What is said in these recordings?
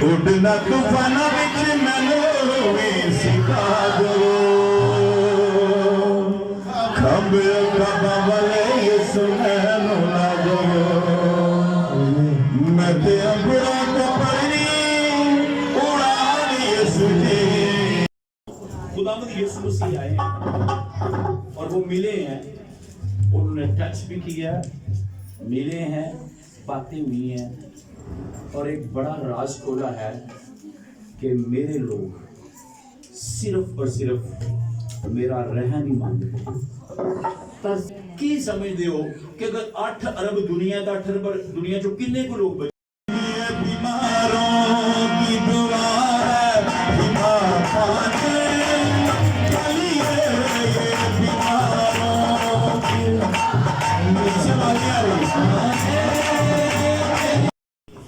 उड़ना तूफाना विच मैनू वी सिखा दो खंबे खबा वाले यसु मैनू ला दो मैं ते अंबरा का परी उड़ान यसु जी। खुदावंद यीशु मसीह आए हैं और वो मिले हैं, उन्होंने टच भी किया, मिले हैं, बातें हुई हैं और एक बड़ा राज खोला है कि मेरे लोग सिर्फ और सिर्फ मेरा रहन ही मानते। की समझते हो कि अगर 8 अरब दुनिया का 8 अरब दुनिया चो किन्ने को लोग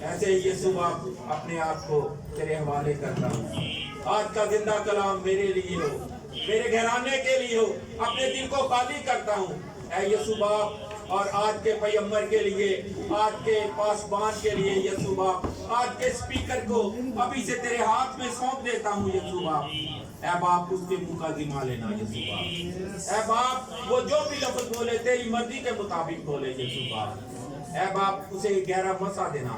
ऐसे यीशु बाप अपने आप को तेरे हवाले करता हूँ। आज का जिंदा कलाम मेरे लिए हो, मेरे घराने के लिए हो, अपने दिल को खाली करता हूँ ऐ यीशु बाप। और आज के पैगंबर के लिए, आज के पासबान के लिए यीशु बाप, आज के स्पीकर को अभी से तेरे हाथ में सौंप देता हूँ यीशु बाप। ऐ बाप उसके मुंह का जिम्मा लेना यीशु बाप। ऐ बाप वो जो भी लफ्ज बोले तेरी मर्जी के मुताबिक बोले यीशु बाप। ऐ बाप उसे गहरा मसा देना,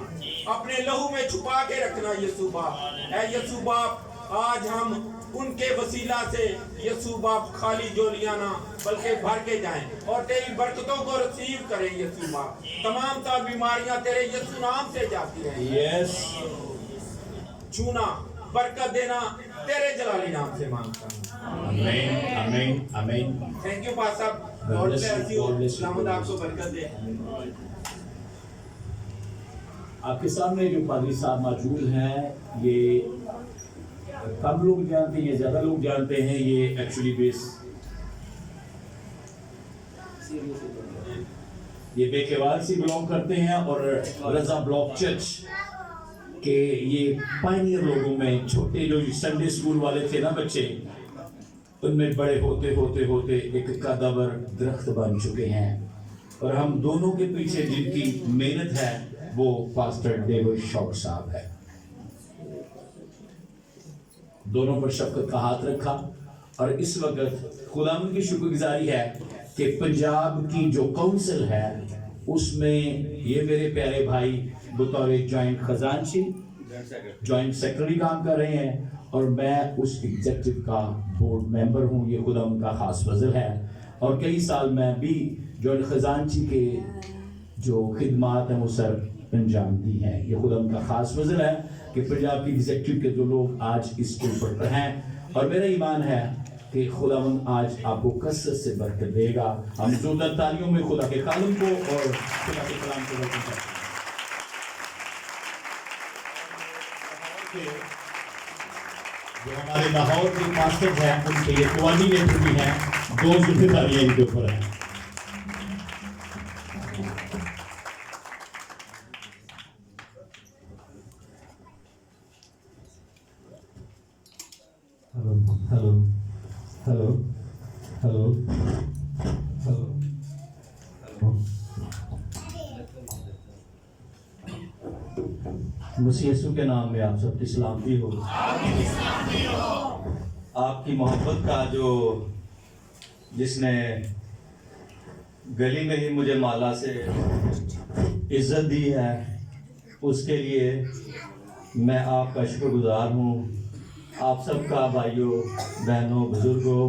अपने लहू में छुपा के रखना यीशु बाप। ऐ यीशु बाप आज हम उनके वसीला से यीशु बाप खाली झोलियां ना बल्कि भर के जाएं और तेरी बरकतों को रिसीव करें यीशु बाप। तमाम तर बीमारियां तेरे यीशु नाम से जाती रहें। यस छूना बरकत देना तेरे जलाली नाम से मांगता हूँ। आमीन आमीन आमीन। थैंक यू पास साहब, गॉड ब्लेस यू, खुदावंद आपको बरकत दे। आपके सामने जो पादरी साहब मौजूद हैं, ये कम लोग जानते हैं, ज्यादा लोग जानते हैं, ये एक्चुअली बेस ये बेकेवाल से बिलोंग करते हैं और रजा ब्लॉक चर्च के ये पायनियर लोगों में छोटे जो संडे स्कूल वाले थे ना बच्चे, उनमें बड़े होते होते होते एक कदावर दरख्त बन चुके हैं। और हम दोनों के पीछे जिनकी मेहनत है वो पास्टर डेविड शॉक साहब है। दोनों पर शफकत का हाथ रखा और इस वक्त खुदावंद की शुक्रगुजारी है कि पंजाब की जो काउंसिल है उसमें ये मेरे प्यारे भाई बतौर जॉइंट खजांची जॉइंट सेक्रेटरी काम कर रहे हैं और मैं उस एग्जीक्यूटिव का बोर्ड मेंबर हूँ। ये खुदावंद का खास फजल है और कई साल मैं भी जॉइंट खजांची के जो खिदमात हैं वो सर अंजाम दी हैं। ये खुदावंद का खास फजल है कि पंजाब की एग्जीक्यूटिव के जो लोग आज इस स्कूल पर हैं और मेरा ईमान है कि खुदावंद आज आपको कसरत से बरकत देगा। हम जोरदार तालियों में खुदा के कालम को और खुदा के कलाम को वेलकम करते हैं। जो हमारे लाहौर के मास्टर्स हैं उनके ये कोऑर्डिनेटर भी हैं, 2 जिम्मेदारियां इनके ऊपर हैं। Hello hello hello hello hello. Masih Yeshu के नाम में आप सबकी सलामती हो। आपकी मोहब्बत का जो जिसने गली में ही मुझे माला से इज्जत दी है उसके लिए मैं आपका शुक्रगुजार हूँ। आप सबका भाइयों बहनों बुजुर्गों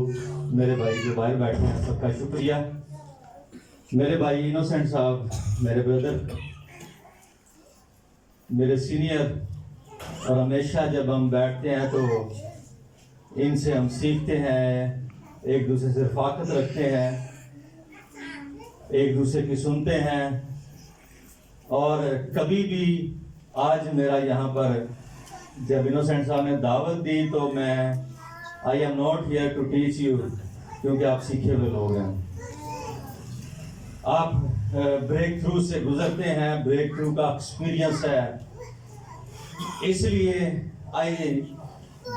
मेरे भाई जो बाहर बैठे हैं सबका शुक्रिया। मेरे भाई इनोसेंट साहब, मेरे ब्रदर, मेरे सीनियर, और हमेशा जब हम बैठते हैं तो इनसे हम सीखते हैं, एक दूसरे से रफाकत रखते हैं, एक दूसरे की सुनते हैं। और कभी भी आज मेरा यहाँ पर जब इनोसेंट साहब ने दावत दी तो मैं I am not here to teach you, क्योंकि आप सीखे हुए लोग हैं। आप ब्रेक थ्रू से गुजरते हैं, ब्रेक थ्रू का एक्सपीरियंस है, इसलिए I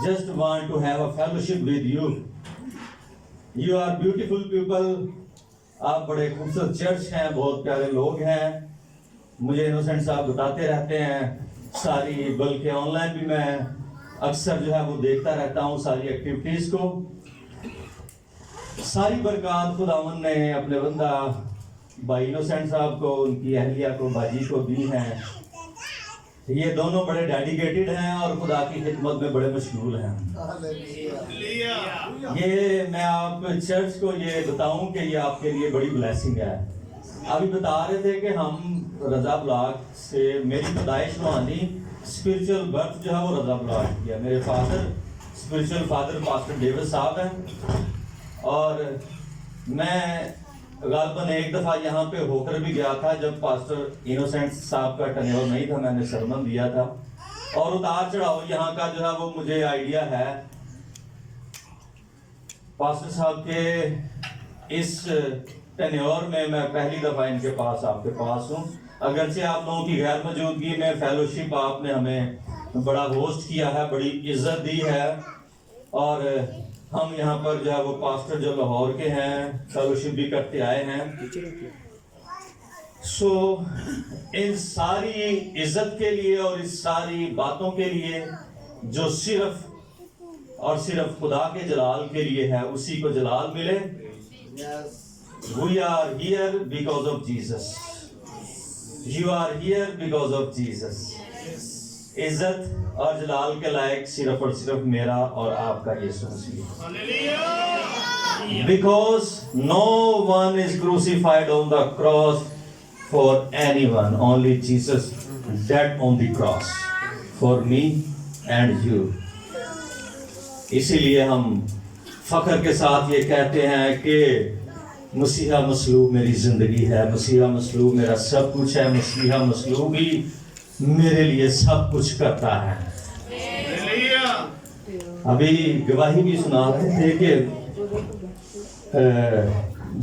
just want to have a fellowship with you. You are beautiful people. आप बड़े खूबसूरत चर्च हैं, बहुत प्यारे लोग हैं। मुझे इनोसेंट साहब बताते रहते हैं सारी, बल्कि ऑनलाइन भी मैं अक्सर जो है वो देखता रहता हूँ सारी एक्टिविटीज को। सारी बरकत खुदावन ने अपने बंदा भाई इनोसेंट साहब को, उनकी अहलिया को, बाजी को दी हैं। ये दोनों बड़े डेडिकेटेड हैं और खुदा की खिदमत में बड़े मशगूल हैं। ये मैं आप चर्च को ये बताऊं कि ये आपके लिए बड़ी ब्लेसिंग है। अभी बता रहे थे कि हम रजा ब्लॉक से, मेरी पैदाइश रूहानी स्पिरिचुअल बर्थ जो है वो रजा ब्लॉक किया। मेरे father spiritual father pastor David साहब हैं और मैं गालबन एक दफ़ा यहाँ पे होकर भी गया था जब पास्टर इनोसेंट साहब का टर्नओवर नहीं था, मैंने सरमन दिया था। और उतार चढ़ाव यहाँ का जो है वो मुझे आइडिया है। पास्टर साहब के इस टर्नओवर में मैं पहली दफ़ा इनके पास आपके पास हूँ। अगरचे आप लोगों की गैर मौजूदगी में फेलोशिप आपने हमें बड़ा होस्ट किया है, बड़ी इज्जत दी है। और हम यहाँ पर जो है वो पास्टर जो लाहौर के हैं फेलोशिप भी करते आए हैं। सो इन सारी इज्जत के लिए और इस सारी बातों के लिए जो सिर्फ और सिर्फ खुदा के जलाल के लिए है, उसी को जलाल मिले। We are here because of Jesus. You are here because of Jesus. इज्जत और जलाल के लायक सिर्फ और सिर्फ मेरा और आपका यीशु मसीह। Because no one is crucified on the cross for anyone, only Jesus died on the cross for me and you. इसीलिए हम फख्र के साथ ये कहते हैं कि मसीहा मसलूब मेरी जिंदगी है, मसीहा मसलूब मेरा सब कुछ है, मसीहा मसलूब ही मेरे लिए सब कुछ करता है। अभी गवाही भी सुनाते थे कि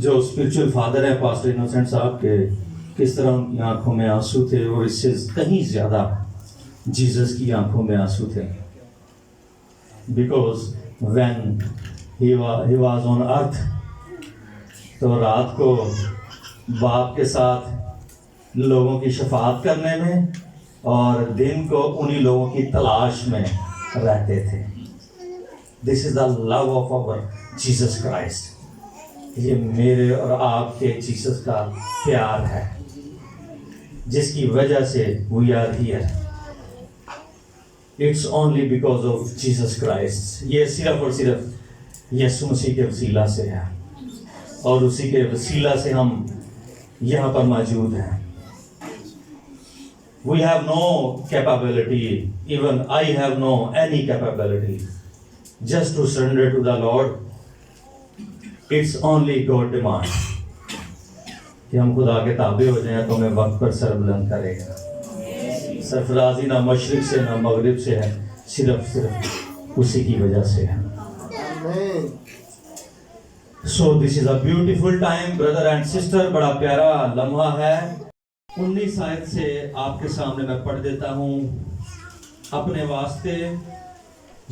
जो स्पिरिचुअल फादर हैं पास्टर इनोसेंट साहब के, किस तरह उनकी आंखों में आंसू थे और इससे कहीं ज्यादा जीसस की आंखों में आंसू थे। Because when he was on earth, तो रात को बाप के साथ लोगों की शफात करने में और दिन को उन्हीं लोगों की तलाश में रहते थे। This is the love of our Jesus Christ. ये मेरे और आपके जीसस का प्यार है जिसकी वजह से we are here. It's only because of Jesus Christ. ये सिर्फ और सिर्फ यीशु मसीह के वसीला से है और उसी के वसीला से हम यहाँ पर मौजूद हैं। We have no capability, even I have no any capability, just to surrender to the Lord. It's only God demand कि हम खुदा के ताबे हो जाएं तो हमें वक्त पर सर बुलंद करेगा। सरफराजी ना मशरिक से ना मगरिब से है, सिर्फ उसी की वजह से है। So this is a beautiful time, brother and sister। बड़ा प्यारा लम्हा है। 19 आयत से आपके सामने मैं पढ़ देता हूँ। अपने वास्ते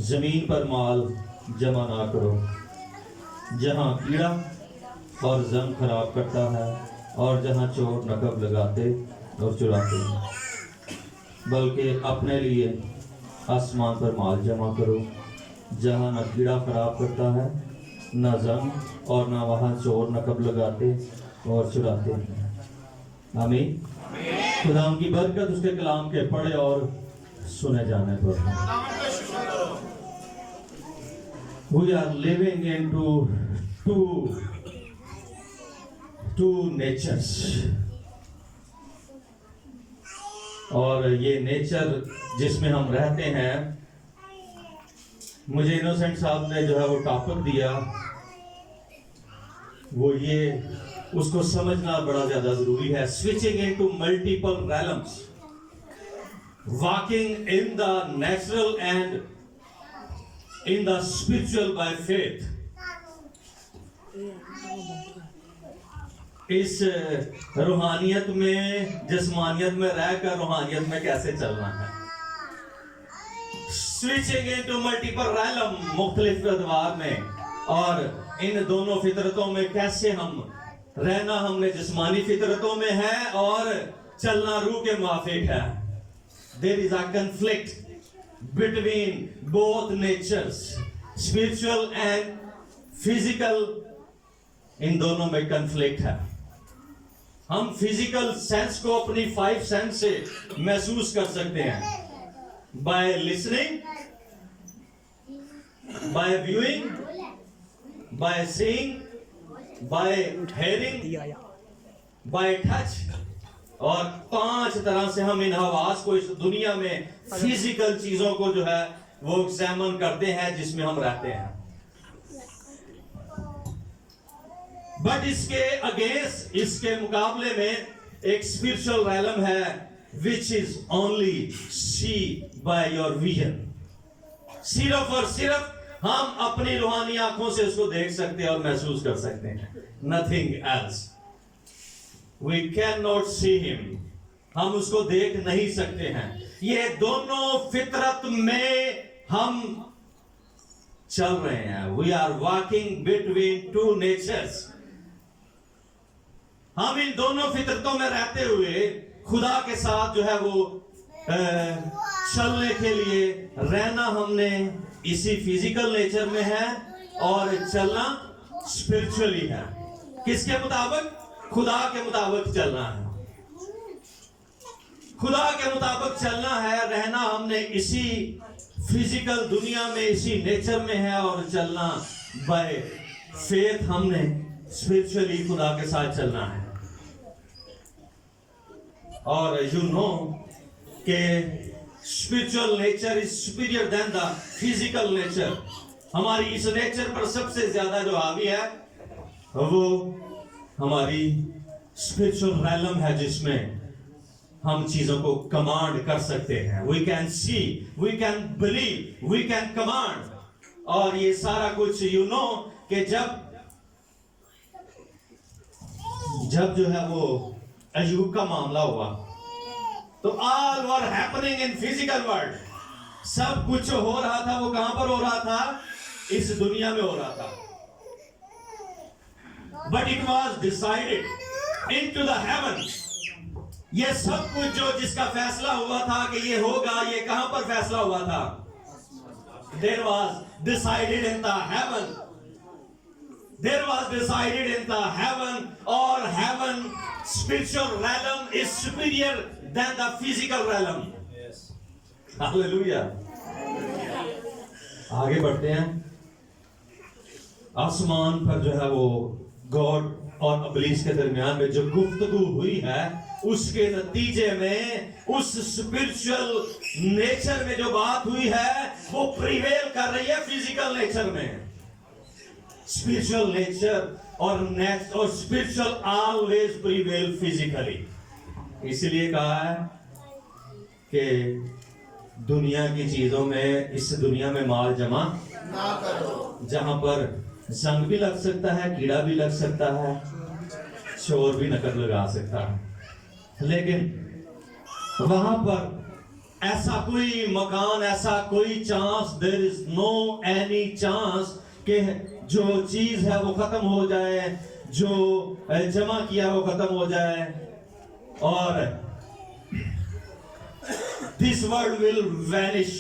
जमीन पर माल जमा ना करो, जहाँ कीड़ा और जंग खराब करता है और जहाँ चोर नकब लगाते और चुराते हैं, बल्कि अपने लिए आसमान पर माल जमा करो, जहाँ न कीड़ा खराब करता है, न जंग, और न वहाँ चोर नकब लगाते और चुराते हैं। आमीन। खुदा की बरकत उसके कलाम के पढ़े और सुने जाने पर। We are living into two natures, और ये नेचर जिसमें हम रहते हैं, मुझे इनोसेंट साहब ने जो है वो टॉपिक दिया, वो ये उसको समझना बड़ा ज्यादा जरूरी है। Switching into multiple realms, walking in the natural and in the spiritual by faith. इस रूहानियत में, जिस्मानियत में रहकर रूहानियत में कैसे चलना है। स्विचिंग इनटू मल्टीपल रैलम, मुख्तलिफ अदवार में, और इन दोनों फितरतों में कैसे हम रहना। हमने जिस्मानी फितरतों में है और चलना रूह के मुआफिक है। there is a conflict between both natures, spiritual and physical. इन दोनों में conflict है. हम physical sense को अपनी 5 sense से महसूस कर सकते हैं. By listening, by viewing, by seeing, by hearing, by touch. और 5 तरह से हम इन हवास को इस दुनिया में फिजिकल चीजों को जो है वो एग्जामिन करते हैं जिसमें हम रहते हैं. बट इसके अगेंस्ट, इसके मुकाबले में एक स्पिरिचुअल रैलम है which is only see by your vision. सिर्फ और सिर्फ हम अपनी रूहानी आंखों से उसको देख सकते हैं और महसूस कर सकते हैं. Nothing else. We cannot see him. हम उसको देख नहीं सकते हैं. ये दोनों फितरत में हम चल रहे हैं. We are walking between two natures. हम इन दोनों फितरतों में रहते हुए खुदा के साथ जो है वो चलने के लिए रहना हमने इसी फिजिकल नेचर में है और चलना स्पिरिचुअली है. किसके मुताबिक? खुदा के मुताबिक चलना है. खुदा के मुताबिक चलना है. रहना हमने इसी फिजिकल दुनिया में, इसी नेचर में है और चलना बाय फेथ हमने स्पिरिचुअली खुदा के साथ चलना है. और यू नो के spiritual nature is superior than the physical nature. हमारी इस नेचर पर सबसे ज्यादा जो हावी है वो हमारी स्पिरिचुअल रैलम है जिसमें हम चीजों को कमांड कर सकते हैं. We can see, we can believe, we can command. और ये सारा कुछ यू नो कि जब जो है वो अय्यूब का मामला हुआ तो all were happening in physical world. सब कुछ हो रहा था. वो कहां पर हो रहा था? इस दुनिया में हो रहा था. But it was decided into the heaven. ये सब कुछ जो जिसका फैसला हुआ था कि ये होगा, ये कहां पर फैसला हुआ था? There was decided in the heaven. There was decided in the heaven. Or heaven spiritual realm is superior than the physical realm. Yes. Hallelujah. आगे बढ़ते हैं. आसमान पर जो है वो गॉड और इब्लीस के दरमियान में जो गुफ्तगू हुई है उसके नतीजे में उस स्पिरिचुअल नेचर में जो बात हुई है वो प्रिवेल कर रही है फिजिकल नेचर में. स्पिरिचुअल नेचर और स्पिरिचुअल ऑलवेज प्रिवेल फिजिकली. इसलिए कहा है कि दुनिया की चीजों में, इस दुनिया में माल जमा ना करो जहां पर जंग भी लग सकता है, कीड़ा भी लग सकता है, चोर भी नकद लगा सकता है. लेकिन वहां पर ऐसा कोई मकान, ऐसा कोई chance, there is no any chance कि जो चीज है वो खत्म हो जाए, जो जमा किया वो खत्म हो जाए. और this world will vanish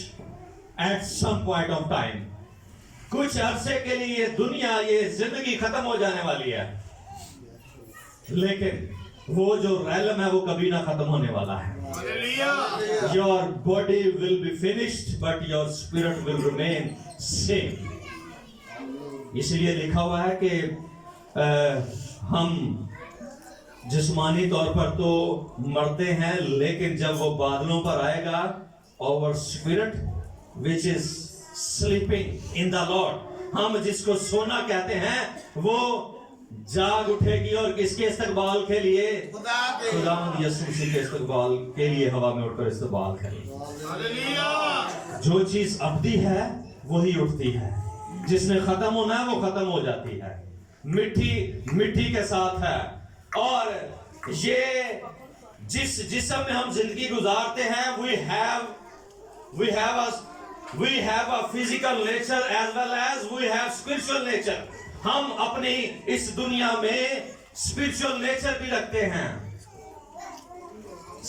at some point of time. कुछ अरसे के लिए ये दुनिया, ये जिंदगी खत्म हो जाने वाली है. लेकिन वो जो रैलम है वो कभी ना खत्म होने वाला है. Your body will be finished but your spirit will remain same. इसलिए लिखा हुआ है कि हम जिस्मानी तौर पर तो मरते हैं लेकिन जब वो बादलों पर आएगा, our spirit which is sleeping in the lord, हम जिसको सोना कहते हैं, वो जाग उठेगी और किसके इस्तकबाल के लिए? खुदा यीशु मसीह के इस्तकबाल के लिए हवा में उठकर इस्तकबाल करेगी. जो चीज अब्दी है वही उठती है, जिसने खत्म होना है वो खत्म हो जाती है. मिट्टी मिट्टी के साथ है. और ये जिस जिस्म में हम जिंदगी गुजारते हैं, we have a physical nature as well as we have spiritual nature. हम अपनी इस दुनिया में spiritual nature भी रखते हैं,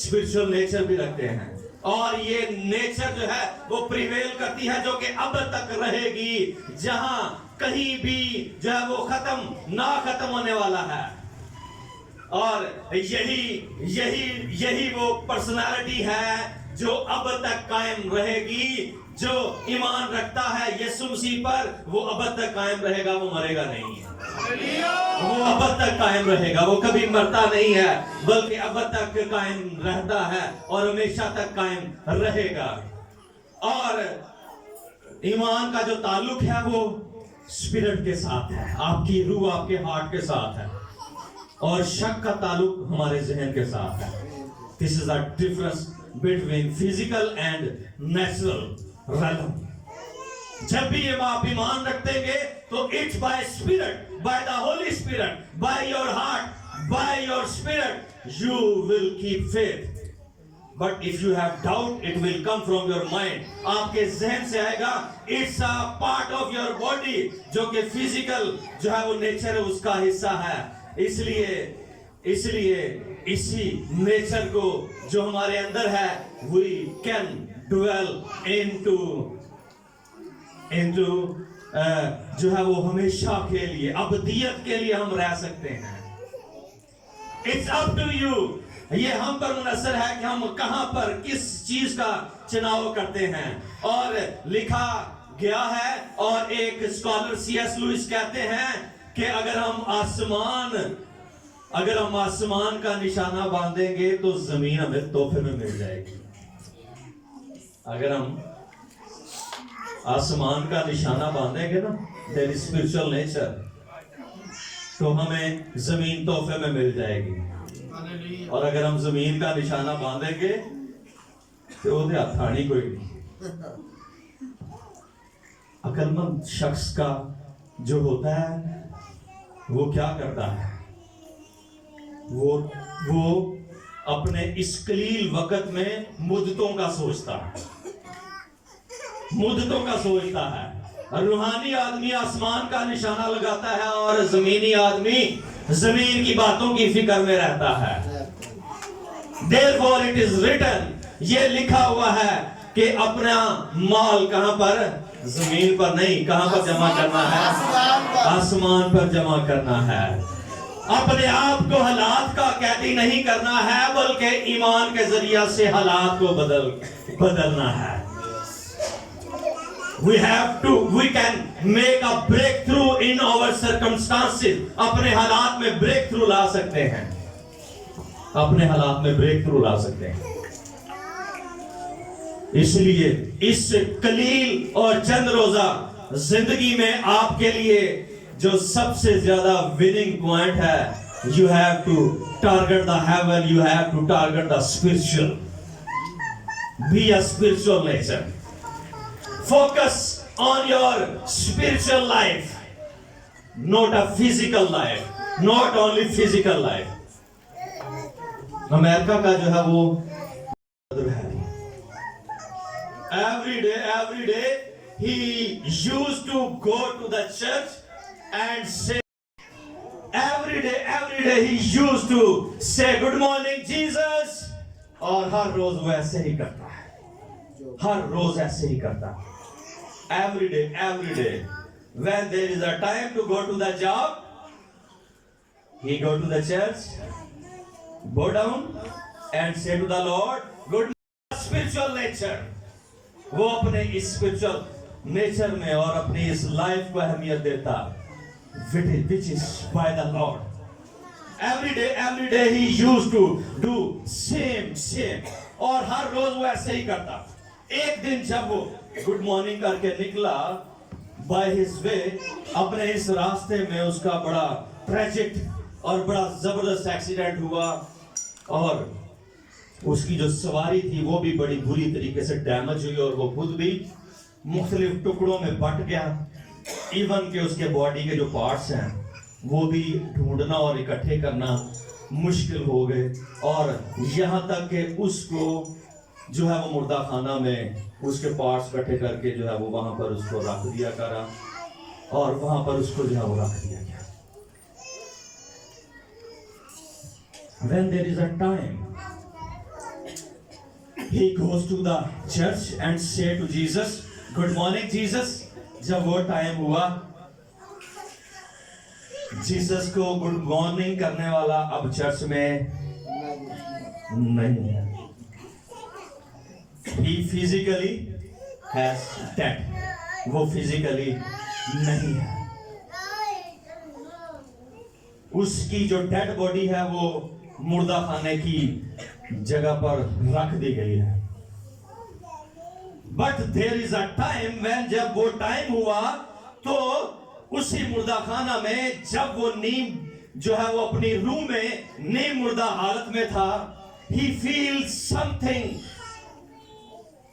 spiritual nature भी रखते हैं. और ये नेचर जो है वो प्रिवेल करती है, जो कि अब तक रहेगी, जहां कहीं भी जो है वो खत्म होने वाला है। और यही वो पर्सनालिटी है जो अब तक कायम रहेगी। जो ईमान रखता है यीशु मसीह पर, वो अब तक कायम रहेगा, वो मरेगा नहीं है, वो अब तक कायम रहेगा, वो कभी मरता नहीं है, बल्कि अब तक कायम रहता है और हमेशा तक कायम रहेगा। और ईमान का जो ताल्लुक है वो स्पिरिट के साथ है, आपकी रूह आपके हार्ट के साथ है, और शक का ताल्लुक हमारे जहन के साथ है। This is the difference between physical and natural realm. जब भी ये आप ईमान रखेंगे तो it's by spirit, by the holy spirit, by your heart, by your spirit you will keep faith. But if you have doubt it will come from your mind, आपके जहन से आएगा। It's a part of your body, जो कि physical जो है वो nature है, उसका हिस्सा है। इसलिए इसी नेचर को जो हमारे अंदर है, वी कैन dwell into जो है वो हमेशा के लिए, अबदियत के लिए हम रह सकते हैं। It's up to you, ये हम पर मुनसर है कि हम कहां पर किस चीज का चुनाव करते हैं। और लिखा गया है, और एक स्कॉलर C.S. लुइस कहते हैं कि अगर हम आसमान का निशाना बांधेंगे तो जमीन हमें तोहफे में मिल जाएगी। अगर हम आसमान का निशाना बांधेंगे ना, देयर इज स्पिरिचुअल नेचर, तो हमें जमीन तोहफे में मिल जाएगी। और अगर हम जमीन का निशाना बांधेंगे तो वो हथानी कोई नहीं। अक्लमंद शख्स का जो होता है वो क्या करता है, वो अपने इस कलील वक्त में मुद्दतों का सोचता है। रूहानी आदमी आसमान का निशाना लगाता है और जमीनी आदमी जमीन की बातों की फिक्र में रहता है। Therefore it is written, ये लिखा हुआ है कि अपना माल कहां पर, जमीन पर नहीं, कहां पर जमा करना है, आसमान पर जमा करना है। अपने आप को हालात का कैदी नहीं करना है, बल्कि ईमान के जरिया से हालात को बदलना है। We can make a breakthrough in our circumstances. अपने हालात में ब्रेक ला सकते हैं, अपने हालात में ब्रेक थ्रू ला सकते हैं। इसलिए इस कलील और चंद रोजा जिंदगी में आपके लिए जो सबसे ज्यादा विनिंग पॉइंट है, you have to target the heaven, you have to target the spiritual, be a spiritual nature, focus on your spiritual life, not a physical life, not only physical life. America का जो है वो है, every day he used to go to the church and say, every day he used to say good morning Jesus, और हर रोज वो ऐसे ही करता है, हर रोज ऐसे ही करता है। every day when there is a time to go to the job, he go to the church, bow down and say to the Lord good morning. Spiritual nature, वो अपने इस स्पिरिचुअल नेचर में और अपनी इस लाइफ को अहमियत देता, which is by the Lord. Every day he used to do same, और हर रोज वो ऐसे ही करता। एक दिन जब वो गुड मॉर्निंग करके निकला, by his way, अपने इस रास्ते में उसका बड़ा ट्रेजिक और बड़ा जबरदस्त एक्सीडेंट हुआ, और उसकी जो सवारी थी वो भी बड़ी बुरी तरीके से डैमेज हुई, और वो खुद भी मुख्तलिफ टुकड़ों में बट गया। इवन के उसके बॉडी के जो पार्ट्स हैं वो भी ढूंढना और इकट्ठे करना मुश्किल हो गए, और यहाँ तक कि उसको जो है वो मुर्दा खाना में उसके पार्ट्स इकट्ठे करके जो है वो वहां पर उसको रख दिया करा, और वहां पर उसको जो है वो रख दिया गया। When there is a time he goes to the church and say to Jesus, good morning Jesus. जब वो टाइम हुआ, जीसस को गुड मॉर्निंग करने वाला अब चर्च में नहीं है. He physically has dead. वो फिजिकली नहीं है. उसकी जो डेड बॉडी है वो मुर्दा खाने की जगह पर रख दी गई है. But there is a time when, जब वो टाइम हुआ तो उसी मुर्दा खाना में जब वो नीम जो है वो अपनी रूम में नीम मुर्दा हालत में था, he feels something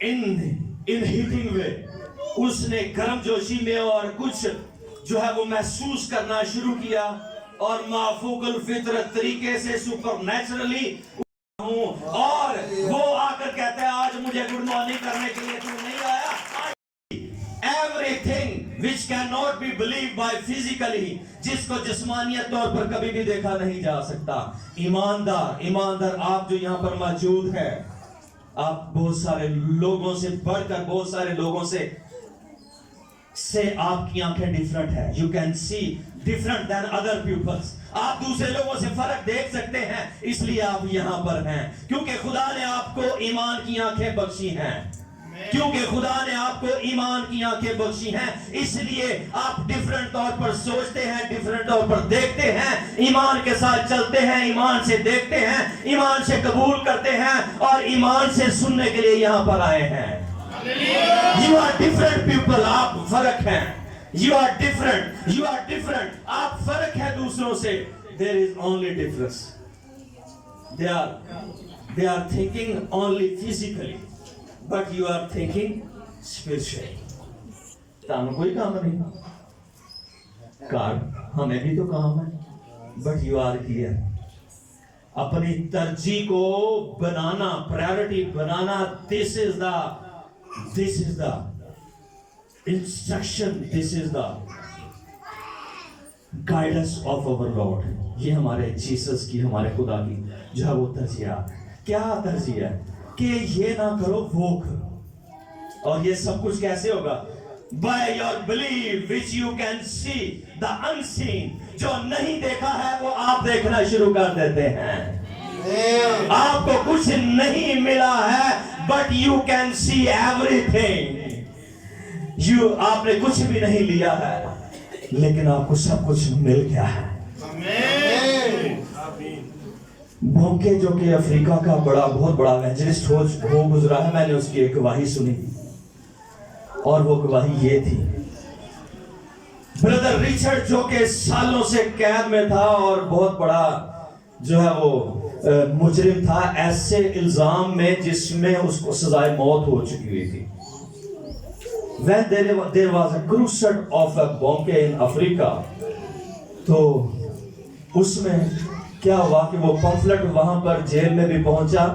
in heating way. उसने गर्मजोशी में और कुछ जो है वो महसूस करना शुरू किया और माफूकुल फितरत तरीके से सुपरनैचुरली हूं. और वो आकर कहता है आज मुझे गुड मॉर्निंग करने के लिए तू नहीं आया. Everything which can not be believe by physically, जिसको जिस्मानियत तौर पर कभी भी देखा नहीं जा सकता. ईमानदार आप जो यहाँ पर मौजूद है, आप बहुत सारे लोगों से बढ़कर बहुत सारे लोगों से आपकी आंखें डिफरेंट है. You can see different than other peoples. आप दूसरे लोगों से फर्क देख सकते हैं, इसलिए आप यहां पर हैं क्योंकि खुदा ने आपको ईमान की आंखें बख्शी हैं. क्योंकि खुदा ने आपको ईमान की आंखें बख्शी हैं, इसलिए आप डिफरेंट तौर पर सोचते हैं, डिफरेंट तौर पर देखते हैं, ईमान के साथ चलते हैं, ईमान से देखते हैं, ईमान से कबूल करते हैं और ईमान से सुनने के लिए यहां पर आए हैं. You are different people. आप फर्क हैं. You are different. आप फर्क है दूसरों से. There is only difference. They are thinking only physically, but you are thinking spiritually. तानु कोई काम नहीं. कार हमें भी तो काम है. But you are here. अपनी तरजीह को बनाना, प्रायोरिटी बनाना. This is the instruction, this is the guidance of our Lord. ये हमारे जीसस की, हमारे खुदा की जो है वो तरजीह. क्या तरजीह है कि ये ना करो वो करो. और ये सब कुछ कैसे होगा? By your belief which you can see, the unseen. जो नहीं देखा है वो आप देखना शुरू कर देते हैं. आपको कुछ नहीं मिला है, but you can see everything. आपने कुछ भी नहीं लिया है, लेकिन आपको सब कुछ मिल गया है. बोंके जो कि अफ्रीका का बहुत बड़ा एवेंजलिस्ट हो गुजरा है, मैंने उसकी एक गवाही सुनी और वो गवाही ये थी. ब्रदर रिचर्ड जो कि सालों से कैद में था और बहुत बड़ा जो है वो मुजरिम था ऐसे इल्जाम में जिसमें उसको सजाए मौत हो चुकी हुई थी. When there was a crusade of a Bonke in Africa, तो उसमें क्या हुआ कि वो पंफलेट वहां पर जेल में भी पहुंचा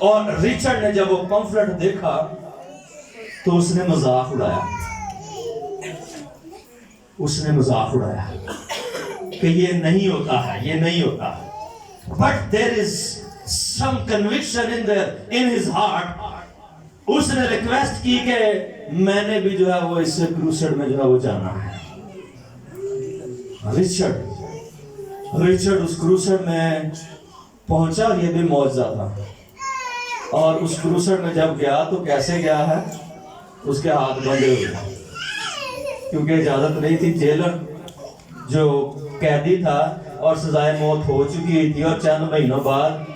और रिचर्ड ने जब वो पंफलेट देखा तो उसने मजाक उड़ाया कि ये नहीं होता है. But there is some conviction in his heart. उसने रिक्वेस्ट की कि मैंने भी जो है वो इस क्रूसेड में जो है वो जाना है. रिचर्ड उस क्रूसेड में पहुंचा. ये भी मौजूदा था. और उस क्रूसेड में जब गया तो कैसे गया है? उसके हाथ बंधे हुए, क्योंकि इजाजत नहीं थी. जेलर जो कैदी था और सजाए मौत हो चुकी थी और चंद महीनों बाद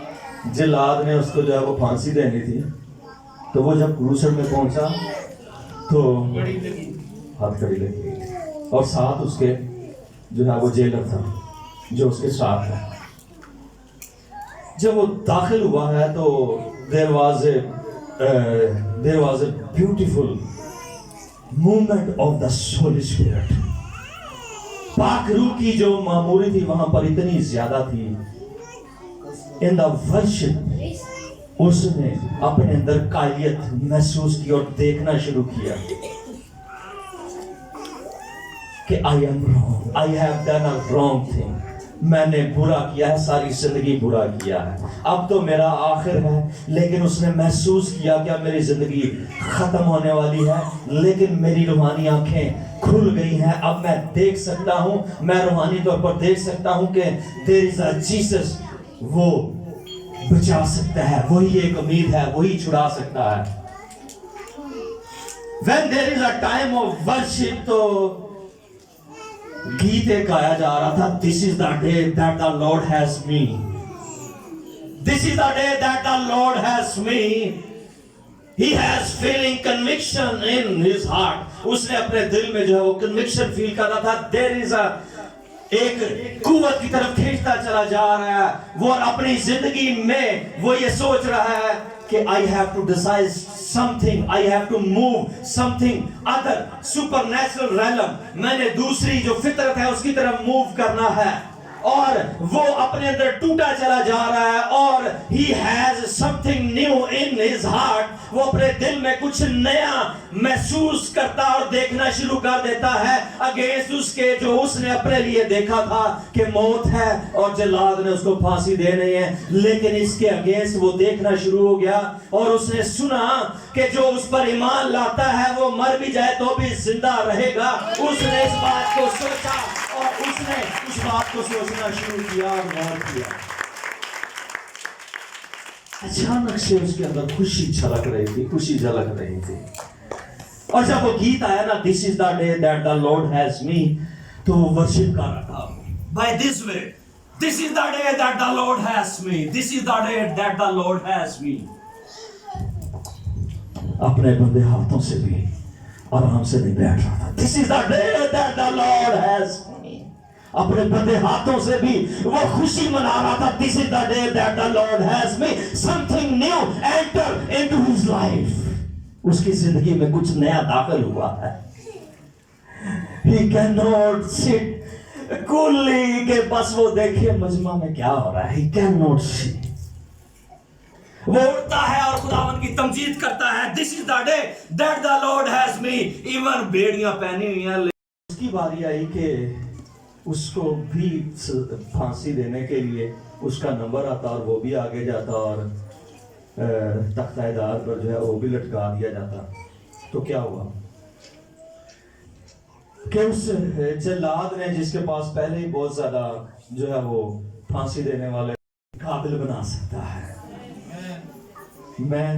जिलाद ने उसको जो है वो फांसी देनी थी. तो वो जब क्रूसेड में पहुंचा तो हथकड़ी लगी और साथ उसके जो है वो जेलर था जो उसके साथ है. जब वो दाखिल हुआ है तो there was a beautiful movement of the holy spirit. पाक रूह की जो मामूरी थी वहां पर इतनी ज्यादा थी. इन द वर्शिप उसने अपने अंदर कालियत महसूस की और देखना शुरू किया कि I am wrong, I have done a wrong thing. मैंने बुरा किया है, सारी जिंदगी बुरा किया है, अब तो मेरा आखिर है। लेकिन उसने महसूस किया कि अब मेरी जिंदगी खत्म होने वाली है, लेकिन मेरी रूहानी आंखें खुल गई हैं। अब मैं देख सकता हूं, मैं रूहानी तौर पर देख सकता हूं कि देयर इज अ जीसस, वो बचा सकता है, वही एक उम्मीद है, वही छुड़ा सकता है। When there is a time of worship, तो गीत एक गाया जा रहा था, This is the day that the Lord has me. This is the day that the Lord has me. He has feeling conviction in his heart. उसने अपने दिल में जो है वो conviction feel कर रहा था। There is a एक कुव्वत की तरफ खींचता चला जा रहा है। वो अपनी जिंदगी में वो ये सोच रहा है कि I have to decide something, I have to move something other supernatural realm. मैंने दूसरी जो फितरत है उसकी तरफ मूव करना है, और वो अपने अंदर टूटा चला जा रहा है। और he has something new in his heart. वो अपने दिल में कुछ नया महसूस करता और देखना शुरू कर देता है अगेंस्ट उसके जो उसने अपने लिए देखा था कि मौत है और जल्लाद ने उसको फांसी देनी है। लेकिन इसके अगेंस्ट वो देखना शुरू हो गया, और उसने सुना कि जो उस पर ईमान लाता है वो मर भी जाए तो भी जिंदा रहेगा। उसने इस बात को सोचा और उसने उस बात को सोचना शुरू किया और गौर किया। अचानक से उसके अंदर खुशी झलक रही थी, खुशी झलक रही थी। और जब वो गीत आया ना, this is the day that the lord has me, तो वर्शिप कर रहा था by this way, this is the day that the lord has me, this is the day that the lord has me. अपने बंदे हाथों से भी आराम से नहीं बैठ रहा था। This is the day that the lord has me, अपने बंदे हाथों से भी वो खुशी मना रहा था। This is the day that the lord has me, something new enter into his life. उसकी जिंदगी में कुछ नया दाखिल हुआ है। He can not sit coolly के बस वो देखे मजमा में क्या हो रहा है। ही कैन नॉट सी, वो उठता है और खुदावन की तमजीद करता है। This is the day that the lord has me. Even बेड़ियां पहनी हुई हैं। उसकी बारी आई कि उसको भी फांसी देने के लिए उसका नंबर आता और वो भी आगे जाता और तख्तादार पर जो है वो भी लटका दिया जाता। तो क्या हुआ कि उस जल्लाद ने, जिसके पास पहले ही बहुत ज्यादा जो है वो फांसी देने वाले काबिल बना सकता है। मैं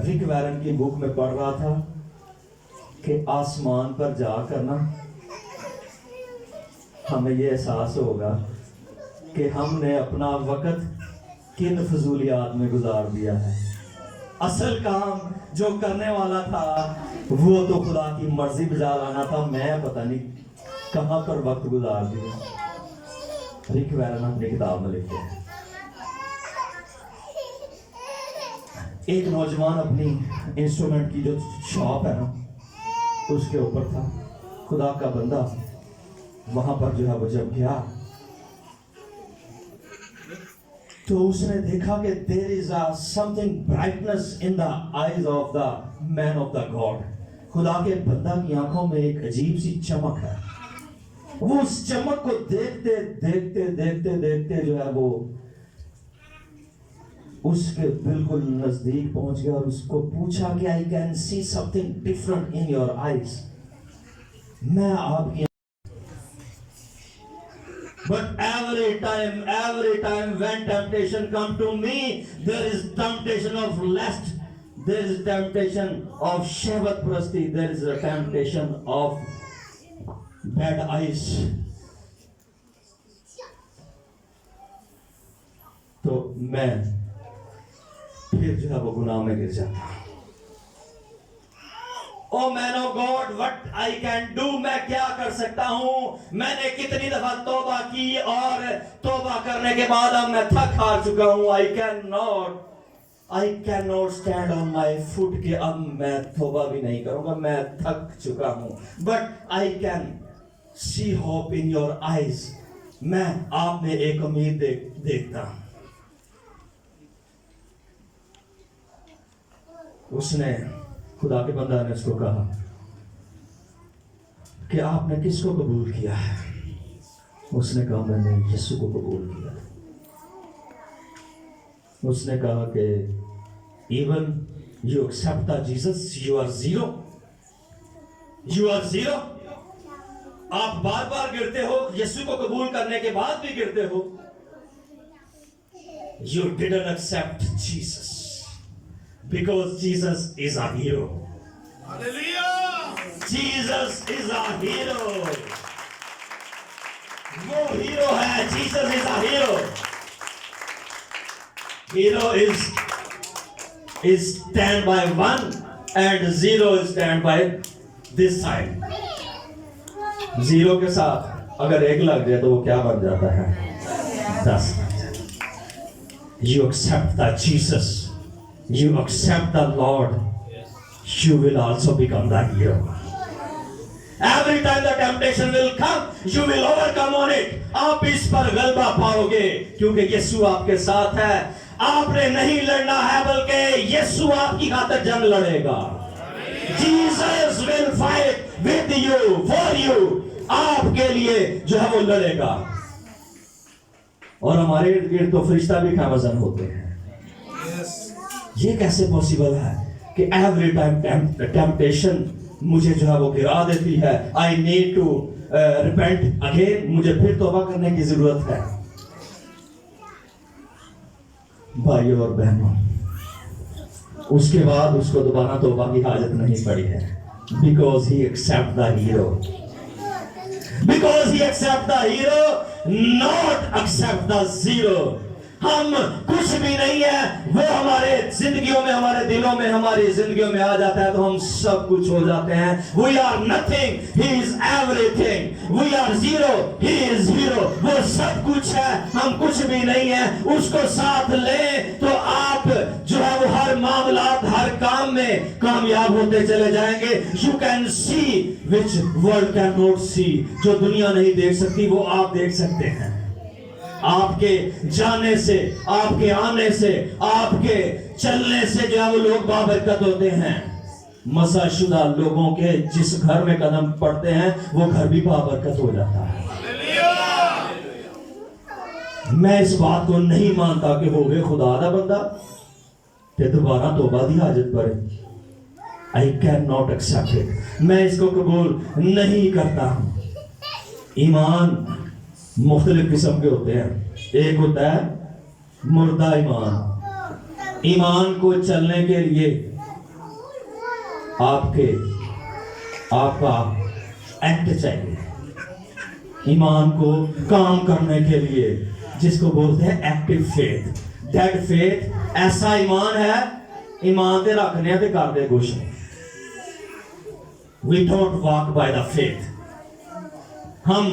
रिक वैरन की बुक में पढ़ रहा था कि आसमान पर जाकर ना हमें ये एहसास होगा कि हमने अपना वक्त किन फजूलियात में गुजार दिया है। असल काम जो करने वाला था वो तो खुदा की मर्जी बजा लाना था। मैं पता नहीं कहां पर वक्त गुजार दिया। रिक वैरन अपनी किताब में लिखते हैं, एक नौजवान अपनी इंस्ट्रूमेंट की जो शॉप है ना उसके ऊपर था। खुदा का बंदा वहां पर जो है वो जब गया तो उसने देखा कि there is something brightness in the eyes of the man of the god. खुदा के बंदा की आंखों में एक अजीब सी चमक है। वो उस चमक को देखते देखते देखते देखते जो है वो उसके बिल्कुल नजदीक पहुंच गया और उसको पूछा कि I can see something different in your eyes. मैं आपकी But every time when temptation come to me, there is temptation of lust, there is temptation of shehvat prasti, there is a temptation of bad eyes. तो मैं फिर जो है वो गुनाह में गिर जाता। Oh man of God, what I can do, मैं क्या कर सकता हूं। मैंने कितनी दफा तौबा की और तौबा करने के बाद अब मैं थक हार चुका हूं। आई can not stand on my foot के अब मैं तौबा भी नहीं करूंगा, मैं थक चुका हूं। But I can see hope in your eyes, मैं आप में एक उम्मीद देखता हूं। उसने, खुदा के बंदा ने उसको कहा कि आपने किसको कबूल किया है। उसने कहा मैंने यीशु को कबूल किया। उसने कहा कि even you accept the Jesus, you are zero, you are zero. आप बार बार गिरते हो, यीशु को कबूल करने के बाद भी गिरते हो। You didn't accept Jesus because Jesus is a hero. Jesus is a hero. वो हीरो है, Jesus is a hero. Hero is stand by one and zero is stand by this side. Zero के साथ अगर एक लग जाए तो वो क्या बन जाता है? 10 बन जाता है। You accept the Jesus, you accept the Lord, you will also become the hero. Every time the temptation will come, you will overcome on it. आप इस पर गलबा पाओगे क्योंकि यीशु आपके साथ है। आपने नहीं लड़ना है बल्कि यीशु आपकी खातिर जंग लड़ेगा। Jesus will fight with you, for you. आपके लिए जो है वो लड़ेगा। और हमारे इर्द गिर्द तो फरिश्ता भी खामजन होते हैं। ये कैसे पॉसिबल है कि एवरी टाइम टेम्पटेशन मुझे जो है वो गिरा देती है। I need to repent again, मुझे फिर तौबा करने की जरूरत है। भाइयों और बहनों, उसके बाद उसको दोबारा तौबा की हाजत नहीं पड़ी है। Because he accept the hero, because he accept the hero, not accept the zero. हम कुछ भी नहीं है, वो हमारे जिंदगियों में, हमारे दिलों में, हमारी जिंदगियों में आ जाता है तो हम सब कुछ हो जाते हैं। We are nothing, he is everything. We are zero, he is hero. वो सब कुछ है, हम कुछ भी नहीं है। उसको साथ ले तो आप जो है वो हर मामलात, हर काम में कामयाब होते चले जाएंगे। You can see which world cannot see. जो दुनिया नहीं देख सकती वो आप देख सकते हैं। आपके जाने से, आपके आने से, आपके चलने से जो है वो लोग बाबरकत होते हैं। मसाशुदा लोगों के जिस घर में कदम पड़ते हैं वो घर भी बाबरकत हो जाता है। मैं इस बात को नहीं मानता कि होवे खुदा दा बंदा ते दोबारा तौबा दी हाजत पड़े। I can not accept it. मैं इसको कबूल नहीं करता। ईमान मुख्तलिफ किस्म के होते हैं। एक होता है मुर्दा ईमान। ईमान को चलने के लिए आपका एक्ट चाहिए। ईमान को काम करने के लिए जिसको बोलते हैं एक्टिव फेथ। डेड फेथ ऐसा ईमान है, ईमान दे रखने ते कर दे कुछ। We don't walk by the faith. हम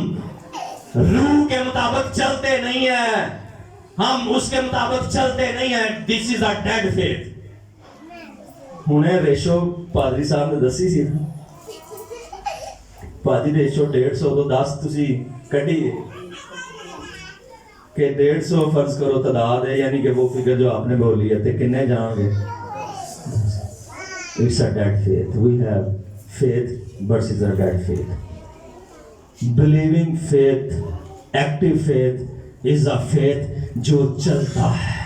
रूह के मुताबिक चलते नहीं है, हम उसके मुताबिक चलते नहीं है। This is a dead faith. हुने रेशो पादरी साहब ने दसी सी ना, पादी रेशो 150 तो 10 तुसी कढ़िए कि 150 फर्ज करो तादाद है, यानी कि वो फिगर जो आपने बोली है तो किन्ने जाओगे। It's a dead faith. We have faith but it's a dead faith. Believing faith, active faith is a faith जो चलता है,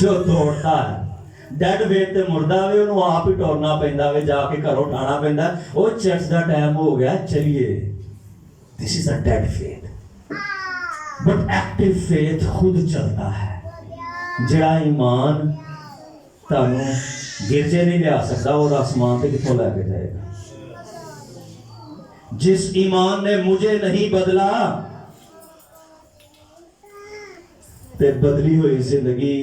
जो दौड़ता है। डेड फेथ ते मुर्दा वे, उन्होंने आप ही टोरना पैंदा वे, जाके घरों उठाना पैंदा। वो चर्च दा टाइम हो गया, चलिए। This is a dead faith. But active faith खुद चलता है। जड़ा ईमान तानू गिरजे नहीं लिया सकता और आसमान से कितों लैके जाएगा। जिस ईमान ने मुझे नहीं बदला ते बदली हुई जिंदगी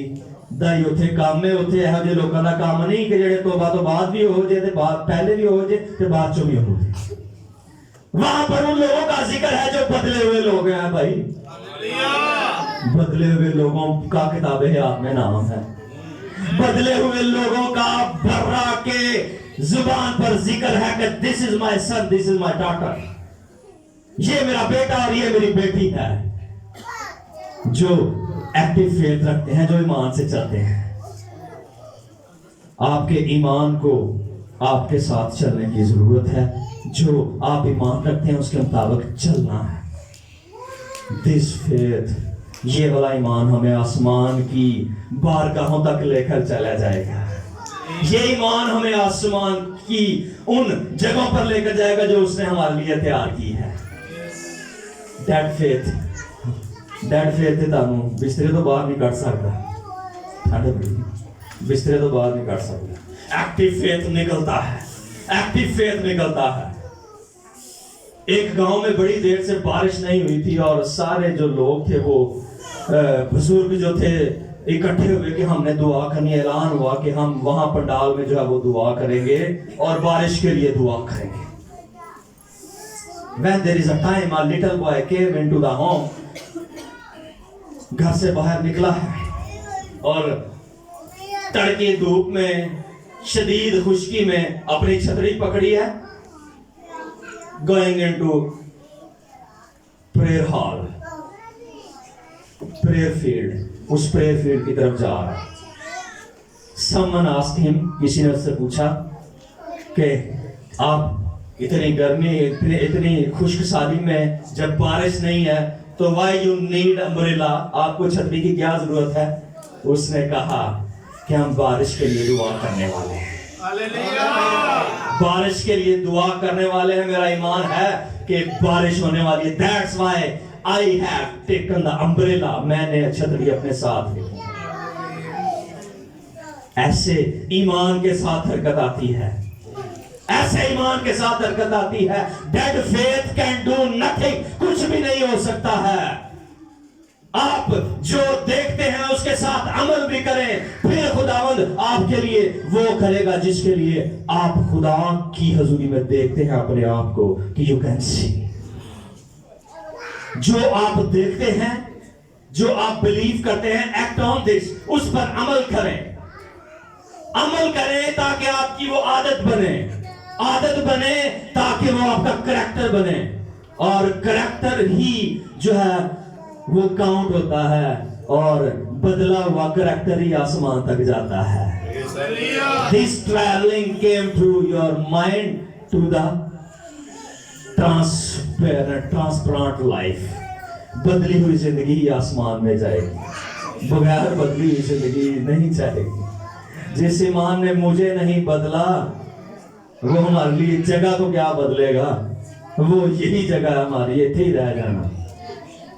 दा ही उथे काम है। उथे यह जे लोगों का काम नहीं कि जेड़े तौबा तो बाद भी हो जाए, पहले भी हो जाए ते बाद चो भी हो जाए। वहां पर उन लोगों का जिक्र है जो बदले हुए लोग हैं। भाई बदले हुए लोगों का किताबे हयात में नाम है। बदले हुए लोगों का बर्रा के जुबान पर जिक्र है कि this is my son, this is my daughter. ये मेरा बेटा और ये मेरी बेटी है। जो एक्टिव फेथ रखते हैं, जो ईमान से चलते हैं। आपके ईमान को आपके साथ चलने की जरूरत है। जो आप ईमान रखते हैं उसके मुताबिक चलना है। दिस फेथ, ये वाला ईमान हमें आसमान की बारगाहों तक लेकर चला जाएगा। ये ईमान हमें आसमान की उन जगहों पर लेकर जाएगा जो उसने हमारे लिए तैयार की है। डेड फेथ तानू बिस्तरे तो बाहर नहीं कट सकता, ठंड बड़ी, बिस्तरे तो बाहर नहीं कट सकता। एक्टिव फेथ निकलता है, एक्टिव फेथ निकलता है। एक गांव में बड़ी देर से बारिश नहीं हुई थी और सारे जो लोग थे वो बुजुर्ग जो थे इकट्ठे हुए कि हमने दुआ करनी। ऐलान हुआ कि हम वहां पंडाल में जो है वो दुआ करेंगे और बारिश के लिए दुआ करेंगे। When there is a time, a little boy came into the home. घर से बाहर निकला है और तड़के धूप में, शदीद खुश्की में अपनी छतरी पकड़ी है। Going into prayer hall, prayer field, उस प्रेयर फील्ड की तरफ जा रहा है। Someone asked him, किसी ने उससे पूछा कि आप इतनी गर्मी, इतनी खुश्क साली में जब बारिश नहीं है तो why you need umbrella, आपको छतरी की क्या जरूरत है? उसने कहा कि हम बारिश के लिए दुआ करने वाले हैं। बारिश के लिए दुआ करने वाले हैं। मेरा ईमान है कि बारिश होने वाली है। That's why I have taken the umbrella, मैंने छतरी अपने साथ ली। ऐसे ईमान के साथ हरकत आती है, ऐसे ईमान के साथ हरकत आती है। Dead faith can do nothing, कुछ भी नहीं हो सकता है। आप जो देखते हैं उसके साथ अमल भी करें, फिर खुदावंद आपके लिए वो करेगा जिसके लिए आप खुदा की हजूरी में देखते हैं अपने आप को कि यू कैन सी। जो आप देखते हैं, जो आप बिलीव करते हैं, एक्ट ऑन दिस, उस पर अमल करें। अमल करें ताकि आपकी वो आदत बने, आदत बने ताकि वो आपका करैक्टर बने, और करैक्टर ही जो है वो काउंट होता है, और बदला हुआ करैक्टर ही आसमान तक जाता है। This traveling came through your mind to the transparent life. बदली हुई जिंदगी ही आसमान में जाएगी, बगैर बदली हुई जिंदगी नहीं जाएगी। जिस ईमान ने मुझे नहीं बदला वो हमारे लिए जगह को क्या बदलेगा? वो यही जगह हमारी, ये ही रह जाना।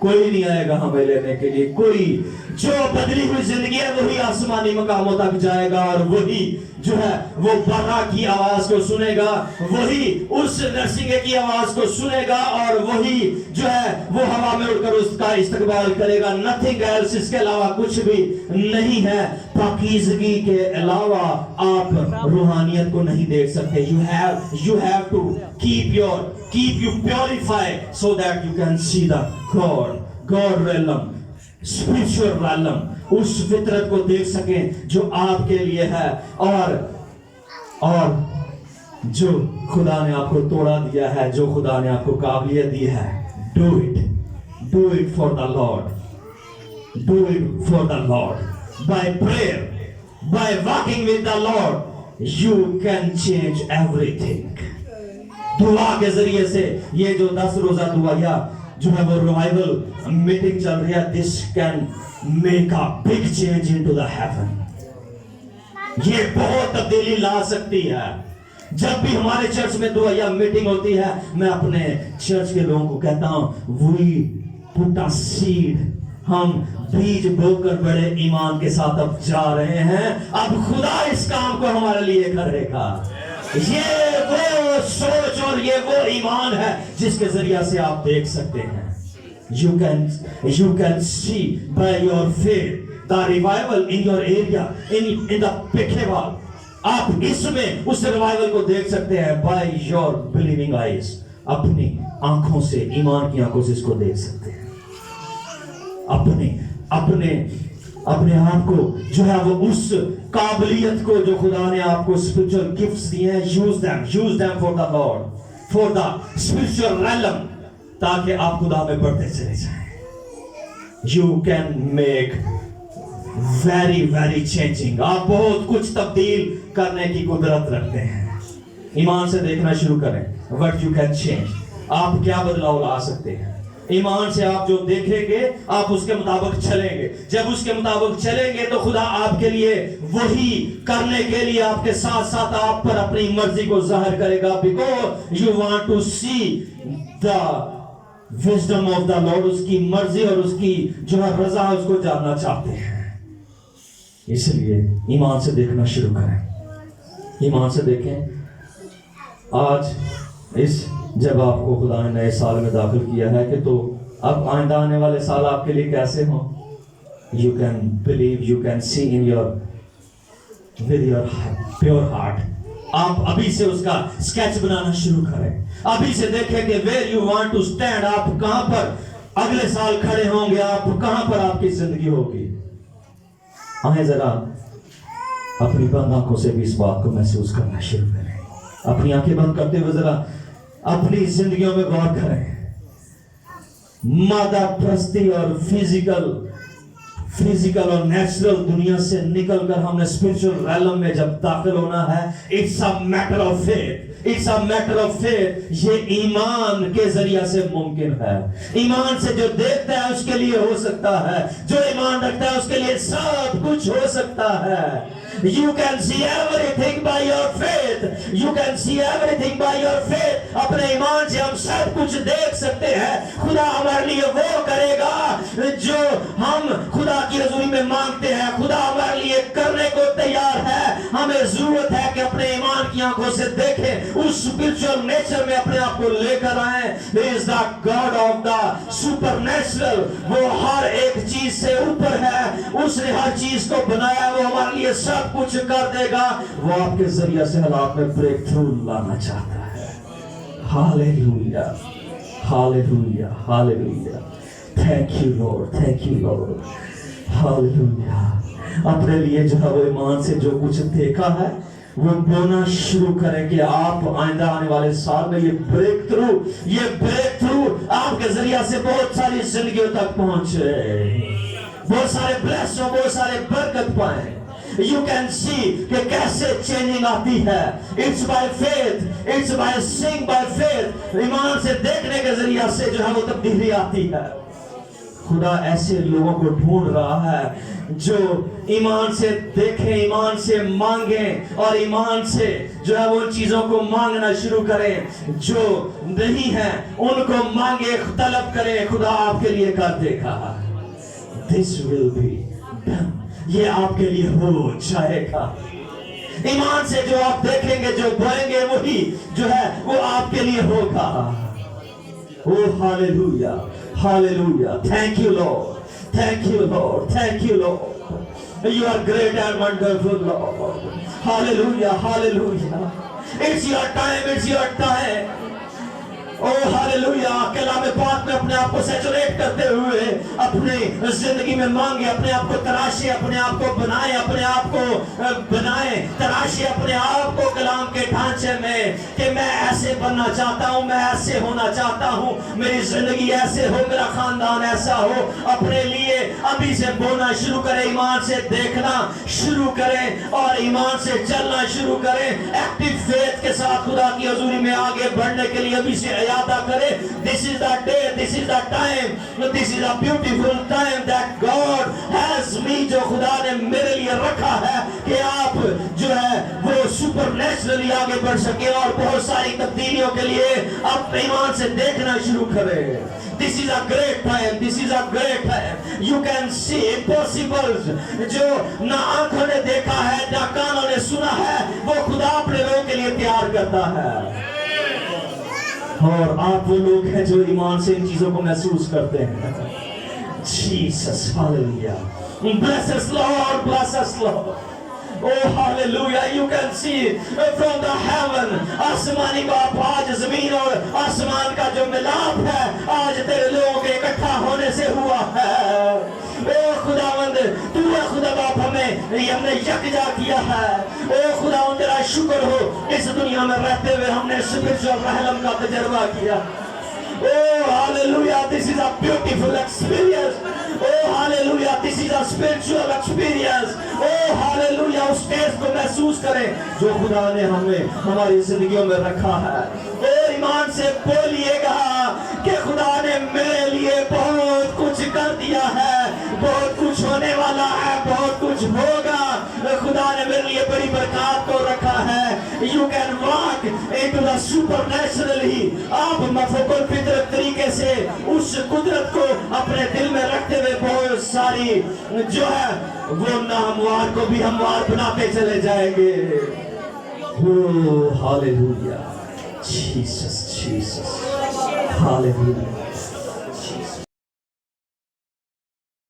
कोई नहीं आएगा हमें लेने के लिए। कोई जो बदली हुई जिंदगी है वही आसमानी मकामों तक जाएगा, और वही जो है वो बर्रा की आवाज को सुनेगा, वही उस नरसिंगे की आवाज को सुनेगा, और वही जो है वो हवा में उड़कर उसका इस्तकबाल करेगा। नथिंग एल्स, इसके अलावा कुछ भी नहीं है। पाकीज़गी के अलावा आप रूहानियत को नहीं देख सकते। you have to keep you purify so that you can see the God realm, spiritual realm, उस फितरत को देख सकें जो आपके लिए है, और जो खुदा ने आपको तोड़ा दिया है, जो खुदा ने आपको काबिलियत दी है। do it for the Lord, do it for the Lord. By prayer, by walking with the Lord, you can change everything. दुआ के जरिए से ये जो 10 रोजा दुआया जो है वो रिवाइवल मीटिंग चल रही है, this can make a big change into the haven. ये बहुत तब्दीली ला सकती है। जब भी हमारे चर्च में दुआया मीटिंग होती है, मैं अपने चर्च के लोगों को कहता हूं, वी पुट अ सीड, हम बीज बोकर बड़े ईमान के साथ अब जा रहे हैं। अब खुदा इस काम को हमारे लिए करेगा। ये वो सोच और ये वो ईमान है जिसके जरिए से आप देख सकते हैं। You can see by your faith the revival in your area, in the Pekeval. आप इसमें उस रिवाइवल को देख सकते हैं by your believing eyes, अपनी आंखों से, ईमान की आंखों से इसको देख सकते हैं। अपने आप को जो है वो उस काबिलियत को जो खुदा ने आपको स्पिरिचुअल गिफ्ट्स दिए हैं, use them for the Lord, for the spiritual realm, ताकि आप खुदा में बढ़ते चले जाएं। You can make very changing. आप बहुत कुछ तब्दील करने की कुदरत रखते हैं। ईमान से देखना शुरू करें, व्हाट यू कैन चेंज। आप क्या बदलाव ला सकते हैं? ईमान से आप जो देखेंगे आप उसके मुताबिक चलेंगे। जब उसके मुताबिक चलेंगे तो खुदा आपके लिए वही करने के लिए आपके साथ साथ आप पर अपनी मर्जी को जाहिर करेगा। Because you want to see the wisdom of the lord, उसकी मर्जी और उसकी जो है रजा उसको जानना चाहते हैं। इसलिए ईमान से देखना शुरू करें, ईमान से देखें। आज इस जब आपको खुदा ने नए साल में दाखिल किया है कि तो अब आइंदा आने वाले साल आपके लिए कैसे हो, you can believe, you can C in your with your pure heart. आप अभी से उसका स्केच बनाना शुरू करें, अभी से देखें कि where you want to stand, आप कहां पर अगले साल खड़े होंगे, आप कहां पर आपकी जिंदगी होगी। आए जरा अपनी बंद आंखों से भी इस बात को महसूस करना शुरू करें। अपनी आंखें बंद करते हुए जरा अपनी जिंदगियों में गौर करें। मादा प्रस्ती और फिजिकल और नेचुरल दुनिया से निकलकर हमने स्पिरिचुअल रैलम में जब दाखिल होना है, it's a matter of faith, it's a matter of faith. ये ईमान के जरिया से मुमकिन है। ईमान से जो देखता है उसके लिए हो सकता है, जो ईमान रखता है उसके लिए सब कुछ हो सकता है। You can see everything by your faith. You can see everything by your faith. अपने ईमान से हम सब कुछ देख सकते हैं। खुदा हमारे लिए वो करेगा जो हम खुदा की हजूरी में मांगते हैं। खुदा हमारे लिए करने को तैयार है। हमें जरूरत है कि अपने ईमान की आंखों से देखें, उस स्पिरिचुअल नेचर में अपने आप को लेकर आए। He is the God of the supernatural. वो हर एक चीज से ऊपर है, उसने हर चीज को बनाया, वो हमारे लिए सब कुछ कर देगा। वो आपके जरिए से हालात में ब्रेक थ्रू लाना चाहता है। Hallelujah, hallelujah, hallelujah. Thank you lord, thank you Lord, hallelujah. अपने लिए जो है वो ईमान से जो कुछ देखा है वो बोना शुरू करें कि आप आइंदा आने वाले साल में ये ब्रेक थ्रू आपके जरिए से बहुत सारी जिंदगियों तक पहुंचे, बहुत सारे ब्लेस हो, बहुत सारे बरकत पाए। You can see कि कैसे चेंजिंग आती है। It's by faith, it's by seeing by faith। ईमान से देखने के जरिए से जो है वो तब्दीली आती है। खुदा ऐसे लोगों को ढूंढ रहा है जो ईमान से देखें, ईमान से मांगें और ईमान से जो है वो उन चीजों को मांगना शुरू करें जो नहीं है उनको मांगे, तलब करें। खुदा आपके लिए कर देगा। This will be done। ये आपके लिए हो जाएगा। ईमान से जो आप देखेंगे, जो बोएंगे, वही जो है वो आपके लिए होगा। Oh hallelujah, hallelujah. Thank you lord, thank you lord, thank you lord. You are great and wonderful lord. Hallelujah, hallelujah. It's your time, it's your time. Oh hallelujah. कलाम पाक में अपने आप को सैचुरेट करते हुए अपने जिंदगी में मांगे, अपने आप को तराशे, अपने आप को बनाए, अपने आप को बनाए, तराशे अपने आप को कलाम के ढांचे में कि मैं ऐसे बनना चाहता हूं, मैं ऐसे होना चाहता हूं, मेरी जिंदगी ऐसे हो, मेरा खानदान ऐसा हो। अपने लिए अभी से बोलना शुरू करें, ईमान से देखना शुरू करें और ईमान से चलना शुरू करें। एक्टिव फेथ के साथ खुदा की हजूरी में आगे बढ़ने के लिए अभी से यादा करें। This is the day, this is the time, this is a beautiful time that God has me, जो खुदा ने मेरे लिए रखा है कि आप जो है वो सुपरनेचुरली आगे बढ़ सके और बहुत सारी तब्दीलियों के लिए आप ईमान से देखना शुरू करें। This is a great time, this is a great time. You can see impossibles जो ना आंखों ने देखा है, ना कानों ने सुना है, वो खुदा अपने लोगों के लिए तैयार करता है। और आप वो लोग हैं जो ईमान से इन चीजों को महसूस करते हैं। Jesus, hallelujah. Bless us Lord, bless us Lord। Oh hallelujah, you can see from the heaven, आसमानी बाप आज जमीन और आसमान का जो मिलाप है आज तेरे लोगों के इकट्ठा होने से हुआ है। ओ खुदावंद, तू है खुदा बाप, हमने यकजा किया है। ओ खुदावंद, तेरा शुक्र हो, इस दुनिया में रहते हुए हमने स्पिरिचुअल रहलम का तजर्बा किया। Oh hallelujah, this is a beautiful experience। Oh hallelujah, this is a spiritual experience। Oh hallelujah, उस टेस्ट को महसूस करें जो खुदा ने हमें हमारी जिंदगियों में रखा है। और ईमान से बोलिएगा कि खुदा ने मेरे लिए कुछ होगा। खुदा ने मेरे लिए बड़ी बरकत को रखा है। You can walk into the supernaturally. आप मफकुल फितरत तरीके से उस कुदरत को अपने दिल में रखते हुए बहुत सारी जो है वो नामवार को भी हमवार बनाते चले जाएंगे। Hallelujah, Jesus Jesus, hallelujah.